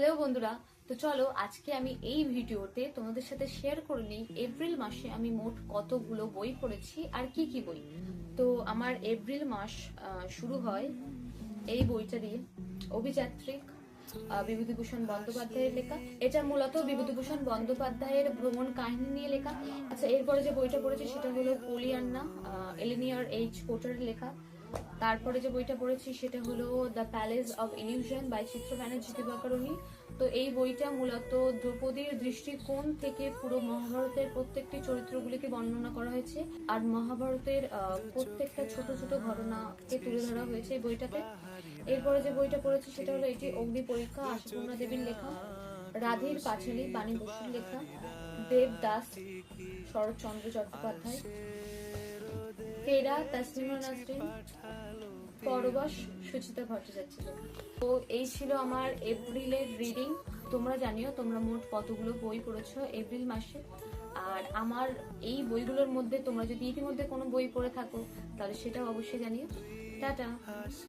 Hello বন্ধুরা, তো চলো আজকে আমি এই ভিডিওতে তোমাদের সাথে শেয়ার করে নিই এপ্রিল মাসে আমি মোট কতগুলো বই পড়েছি আর কি কি বই। তো আমার এপ্রিল মাস শুরু হয় এই বইটা দিয়ে, অভিযাত্রিক, বিভূতিভূষণ বন্দ্যোপাধ্যায়ের লেখা। এটা মূলত বিভূতিভূষণ বন্দ্যোপাধ্যায়ের ভ্রমণ কাহিনী নিয়ে লেখা। আচ্ছা, এরপরে যে বইটা পড়েছি সেটা হলো পোলিয়ান্না, এলিনিয়র এইচ পোর্টারের লেখা। তারপরে যে বইটা পড়েছি সেটা হলো the palace of illusion by Chitra Banerjee দিবাকরণী। তো এই বইটা মূলত দ্রৌপদীর দৃষ্টিকোণ থেকে পুরো মহাভারতের প্রত্যেকটি চরিত্রগুলিকে বর্ণনা করা হয়েছে, আর মহাভারতের প্রত্যেকটা ছোট ছোট ঘটনাকে তুলে ধরা হয়েছে এই বইটাতে। এরপরে যে বইটা পড়েছি সেটা হলো এটি অগ্নি পরীক্ষা, আশাপূর্ণা দেবীর লেখা। রাধের পাঁচালী, বাণী বসুর লেখা। দেবদাস, শরৎচন্দ্র চট্টোপাধ্যায়। ফেরা, তাসলিমা নাসরিন। পরবাস, সুচিতা ভট্টাচার্য। তো এই ছিল আমার এপ্রিলের রিডিং। তোমরা জানিও তোমরা মোট কতগুলো বই পড়েছো এপ্রিল মাসে, আর আমার এই বইগুলোর মধ্যে তোমরা যদি ইতিমধ্যে কোনো বই পড়ে থাকো তাহলে সেটাও অবশ্যই জানিও। টাটা।